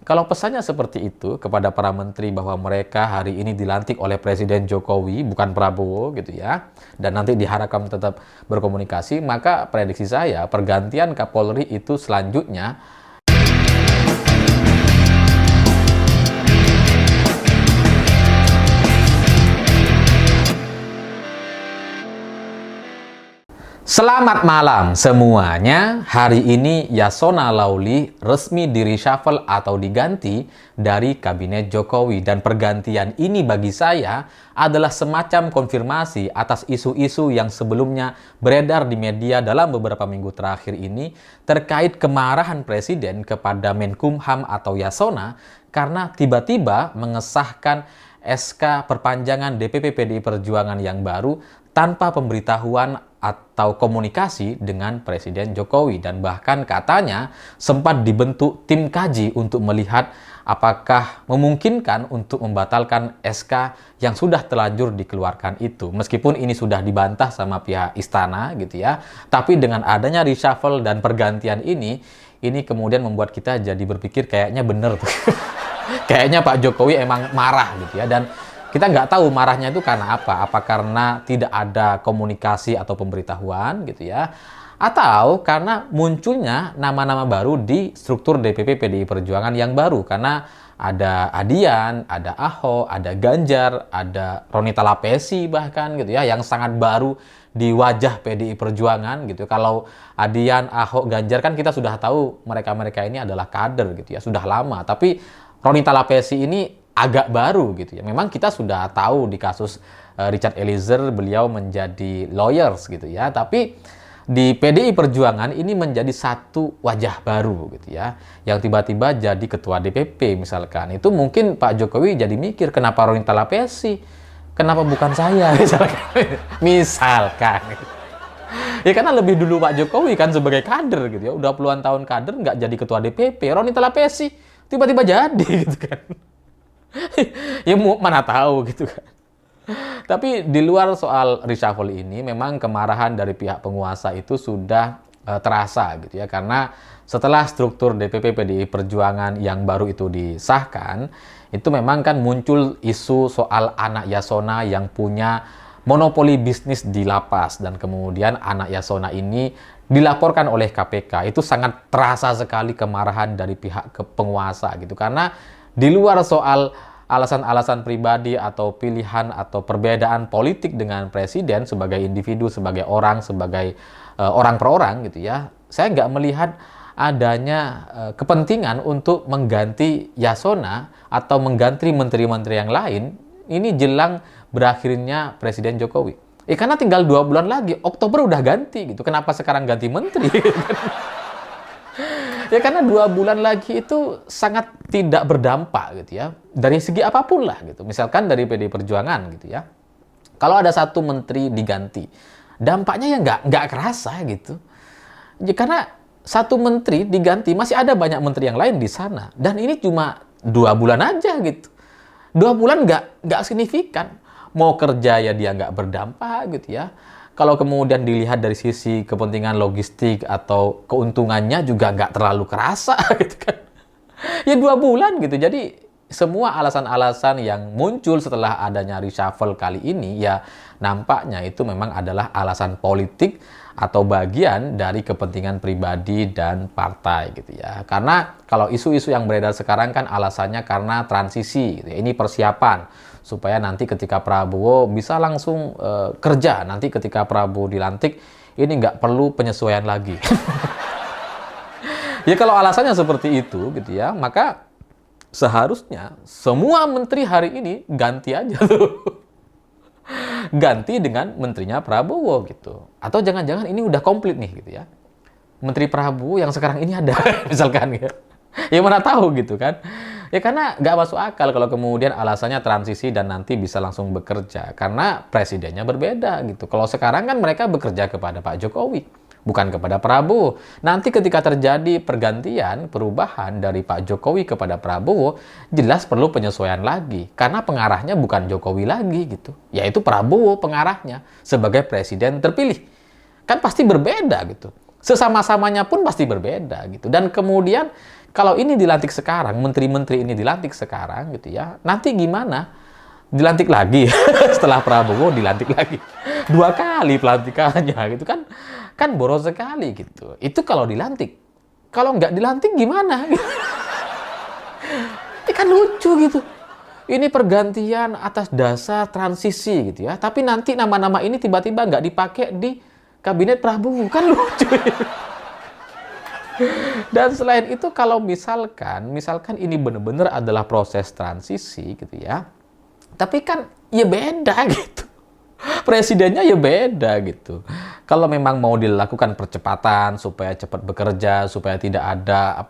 Kalau pesannya seperti itu kepada para menteri bahwa mereka hari ini dilantik oleh Presiden Jokowi, bukan Prabowo gitu ya, dan nanti diharapkan tetap berkomunikasi, maka prediksi saya pergantian Kapolri itu selanjutnya Selamat malam semuanya. Hari ini Yasona Lawli resmi di-reshuffle atau diganti dari Kabinet Jokowi. Dan pergantian ini bagi saya adalah semacam konfirmasi atas isu-isu yang sebelumnya beredar di media dalam beberapa minggu terakhir ini terkait kemarahan Presiden kepada Menkumham atau Yasona karena tiba-tiba mengesahkan SK perpanjangan DPP PDI Perjuangan yang baru tanpa pemberitahuan atau komunikasi dengan Presiden Jokowi. Dan bahkan katanya sempat dibentuk tim kaji untuk melihat apakah memungkinkan untuk membatalkan SK yang sudah terlanjur dikeluarkan itu. Meskipun ini sudah dibantah sama pihak istana gitu ya, tapi dengan adanya reshuffle dan pergantian ini kemudian membuat kita jadi berpikir kayaknya bener tuh. Kayaknya Pak Jokowi emang marah gitu ya, dan kita nggak tahu marahnya itu karena apa. Apa karena tidak ada komunikasi atau pemberitahuan gitu ya, atau karena munculnya nama-nama baru di struktur DPP PDI Perjuangan yang baru. Karena ada Adian, ada Ahok, ada Ganjar, ada Ronita Lapesi bahkan gitu ya, yang sangat baru di wajah PDI Perjuangan gitu. Kalau Adian, Ahok, Ganjar kan kita sudah tahu mereka-mereka ini adalah kader gitu ya, sudah lama. Tapi Ronita Lapesi ini agak baru gitu ya. Memang kita sudah tahu di kasus Richard Eliezer beliau menjadi lawyers gitu ya. Tapi di PDI Perjuangan ini menjadi satu wajah baru gitu ya, yang tiba-tiba jadi ketua DPP misalkan. Itu mungkin Pak Jokowi jadi mikir, kenapa Ronita Lapesi? Kenapa bukan saya misalkan? Misalkan. Ya karena lebih dulu Pak Jokowi kan sebagai kader gitu ya. Udah puluhan tahun kader nggak jadi ketua DPP. Ronita Lapesi tiba-tiba jadi gitu kan. Ya mana tahu gitu kan. Tapi di luar soal reshuffle ini, memang kemarahan dari pihak penguasa itu sudah terasa gitu ya. Karena setelah struktur DPP PDI Perjuangan yang baru itu disahkan, itu memang kan muncul isu soal anak Yasona yang punya monopoli bisnis di lapas. Dan kemudian anak Yasona ini dilaporkan oleh KPK. Itu sangat terasa sekali kemarahan dari pihak penguasa gitu. Karena di luar soal alasan-alasan pribadi atau pilihan atau perbedaan politik dengan presiden sebagai individu, sebagai orang, sebagai orang per orang gitu ya, saya nggak melihat adanya kepentingan untuk mengganti Yasona atau mengganti menteri-menteri yang lain ini jelang berakhirnya Presiden Jokowi. Karena tinggal 2 bulan lagi, Oktober udah ganti gitu. Kenapa sekarang ganti menteri? Ya karena 2 bulan lagi itu sangat tidak berdampak gitu ya, dari segi apapun lah gitu. Misalkan dari PDI Perjuangan gitu ya, kalau ada satu menteri diganti, dampaknya ya nggak kerasa gitu. Ya, karena satu menteri diganti, masih ada banyak menteri yang lain di sana. Dan ini cuma 2 bulan aja gitu. 2 bulan nggak signifikan. Mau kerja ya dia nggak berdampak gitu ya. Kalau kemudian dilihat dari sisi kepentingan logistik atau keuntungannya juga nggak terlalu kerasa gitu kan. Ya 2 bulan gitu. Jadi semua alasan-alasan yang muncul setelah adanya reshuffle kali ini ya nampaknya itu memang adalah alasan politik atau bagian dari kepentingan pribadi dan partai gitu ya. Karena kalau isu-isu yang beredar sekarang kan alasannya karena transisi gitu ya. Ini persiapan supaya nanti ketika Prabowo bisa langsung kerja, nanti ketika Prabowo dilantik ini nggak perlu penyesuaian lagi. Ya kalau alasannya seperti itu gitu ya, maka seharusnya semua menteri hari ini ganti aja tuh. Ganti dengan menterinya Prabowo gitu. Atau jangan-jangan ini udah komplit nih gitu ya. Menteri Prabowo yang sekarang ini ada misalkan ya. Ya mana tahu gitu kan. Ya karena nggak masuk akal kalau kemudian alasannya transisi dan nanti bisa langsung bekerja. Karena presidennya berbeda gitu. Kalau sekarang kan mereka bekerja kepada Pak Jokowi, bukan kepada Prabowo. Nanti ketika terjadi pergantian, perubahan dari Pak Jokowi kepada Prabowo, jelas perlu penyesuaian lagi. Karena pengarahnya bukan Jokowi lagi gitu. Yaitu Prabowo pengarahnya sebagai presiden terpilih. Kan pasti berbeda gitu. Sesama-samanya pun pasti berbeda gitu. Dan kemudian kalau ini dilantik sekarang, menteri-menteri ini dilantik sekarang gitu ya, nanti gimana? Dilantik lagi setelah Prabowo dilantik lagi 2 kali pelantikannya gitu kan boros sekali gitu. Itu kalau dilantik. Kalau nggak dilantik gimana? Ini kan lucu gitu. Ini pergantian atas dasar transisi gitu ya. Tapi nanti nama-nama ini tiba-tiba nggak dipakai di kabinet Prabowo. Kan lucu. Dan selain itu kalau misalkan ini benar-benar adalah proses transisi gitu ya. Tapi kan ya beda gitu. Presidennya ya beda gitu. Kalau memang mau dilakukan percepatan supaya cepat bekerja, supaya tidak ada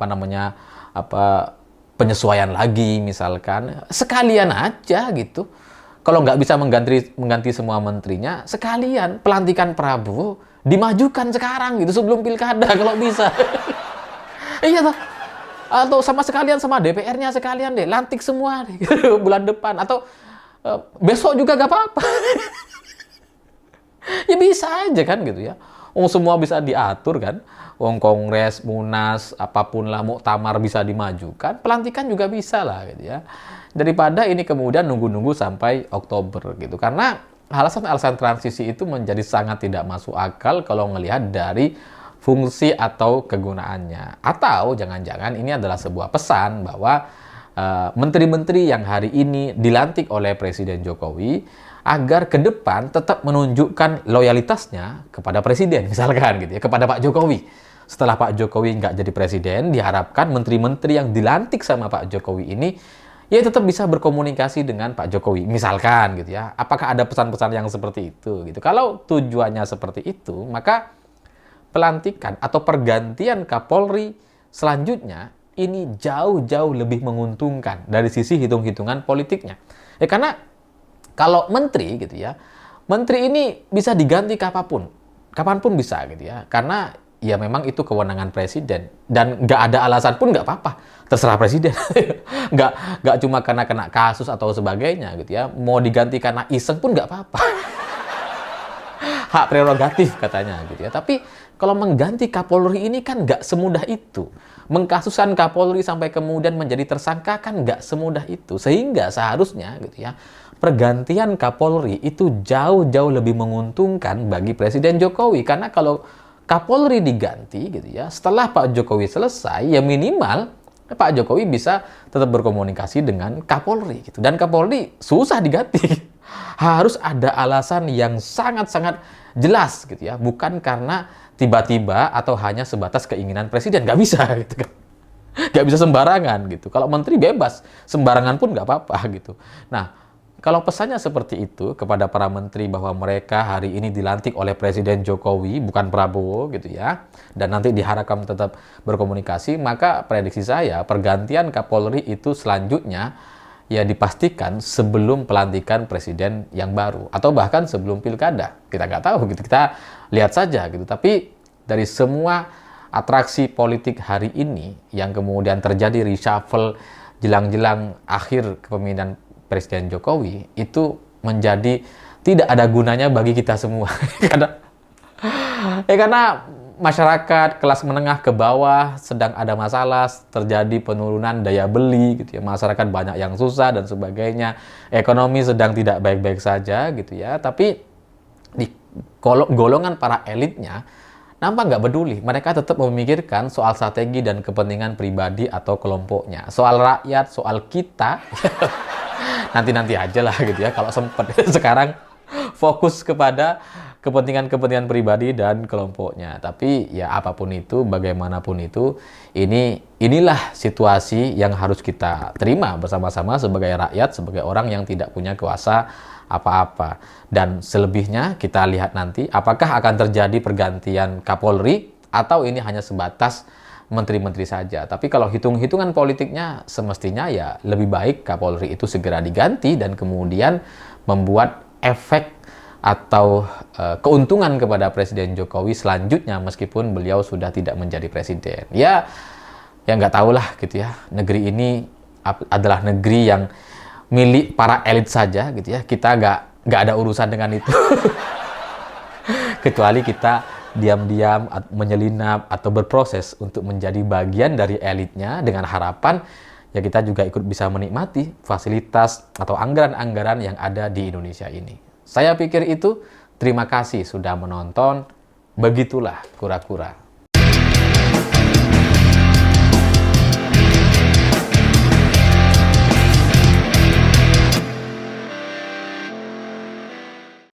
penyesuaian lagi misalkan, sekalian aja gitu. Kalau nggak bisa mengganti semua menterinya, sekalian pelantikan Prabowo dimajukan sekarang gitu sebelum pilkada kalau bisa. Iya toh. Atau sama sekalian sama DPR-nya sekalian deh, lantik semua deh, bulan depan atau besok juga gak apa-apa. Ya bisa aja kan gitu ya. Semua bisa diatur kan. Kongres, Munas, apapun lah, muktamar bisa dimajukan. Pelantikan juga bisa lah gitu ya. Daripada ini kemudian nunggu-nunggu sampai Oktober gitu. Karena alasan-alasan transisi itu menjadi sangat tidak masuk akal kalau ngelihat dari fungsi atau kegunaannya. Atau jangan-jangan ini adalah sebuah pesan bahwa menteri-menteri yang hari ini dilantik oleh Presiden Jokowi agar ke depan tetap menunjukkan loyalitasnya kepada Presiden, misalkan gitu ya, kepada Pak Jokowi. Setelah Pak Jokowi nggak jadi Presiden, diharapkan menteri-menteri yang dilantik sama Pak Jokowi ini ya tetap bisa berkomunikasi dengan Pak Jokowi, misalkan gitu ya. Apakah ada pesan-pesan yang seperti itu gitu? Kalau tujuannya seperti itu, maka pelantikan atau pergantian Kapolri selanjutnya ini jauh-jauh lebih menguntungkan dari sisi hitung-hitungan politiknya. Ya karena kalau menteri gitu ya, menteri ini bisa diganti kapanpun bisa gitu ya. Karena ya memang itu kewenangan presiden dan nggak ada alasan pun nggak apa-apa, terserah presiden. nggak cuma karena kena kasus atau sebagainya gitu ya. Mau diganti karena iseng pun nggak apa-apa. Hak prerogatif katanya gitu ya. Tapi kalau mengganti Kapolri ini kan nggak semudah itu. Mengkasuskan Kapolri sampai kemudian menjadi tersangka kan nggak semudah itu. Sehingga seharusnya gitu ya, pergantian Kapolri itu jauh-jauh lebih menguntungkan bagi Presiden Jokowi. Karena kalau Kapolri diganti gitu ya, setelah Pak Jokowi selesai, ya minimal Pak Jokowi bisa tetap berkomunikasi dengan Kapolri gitu. Dan Kapolri susah diganti. Harus ada alasan yang sangat-sangat jelas gitu ya. Bukan karena tiba-tiba atau hanya sebatas keinginan presiden. Nggak bisa gitu kan. Nggak bisa sembarangan gitu. Kalau menteri bebas, sembarangan pun nggak apa-apa gitu. Nah, kalau pesannya seperti itu kepada para menteri bahwa mereka hari ini dilantik oleh Presiden Jokowi, bukan Prabowo gitu ya, dan nanti diharapkan tetap berkomunikasi, maka prediksi saya pergantian Kapolri itu selanjutnya ya dipastikan sebelum pelantikan presiden yang baru atau bahkan sebelum pilkada. Kita nggak tahu gitu, kita lihat saja gitu. Tapi dari semua atraksi politik hari ini yang kemudian terjadi reshuffle jelang-jelang akhir kepemimpinan Presiden Jokowi itu menjadi tidak ada gunanya bagi kita semua. karena masyarakat kelas menengah ke bawah sedang ada masalah, terjadi penurunan daya beli gitu ya, masyarakat banyak yang susah dan sebagainya, ekonomi sedang tidak baik-baik saja gitu ya, tapi di golongan para elitnya nampak nggak peduli, mereka tetap memikirkan soal strategi dan kepentingan pribadi atau kelompoknya, soal rakyat, soal kita, nanti aja lah gitu ya, kalau sempat. Sekarang fokus kepada kepentingan pribadi dan kelompoknya. Tapi ya apapun itu, bagaimanapun itu, inilah situasi yang harus kita terima bersama-sama sebagai rakyat, sebagai orang yang tidak punya kuasa apa-apa. Dan selebihnya kita lihat nanti apakah akan terjadi pergantian Kapolri atau ini hanya sebatas menteri-menteri saja. Tapi kalau hitung-hitungan politiknya semestinya ya lebih baik Kapolri itu segera diganti dan kemudian membuat efek atau keuntungan kepada Presiden Jokowi selanjutnya meskipun beliau sudah tidak menjadi presiden. Ya nggak tahulah gitu ya. Negeri ini adalah negeri yang milik para elit saja gitu ya. Kita nggak ada urusan dengan itu. Kecuali kita diam-diam menyelinap atau berproses untuk menjadi bagian dari elitnya dengan harapan ya kita juga ikut bisa menikmati fasilitas atau anggaran-anggaran yang ada di Indonesia ini. Saya pikir itu. Terima kasih sudah menonton. Begitulah kura-kura.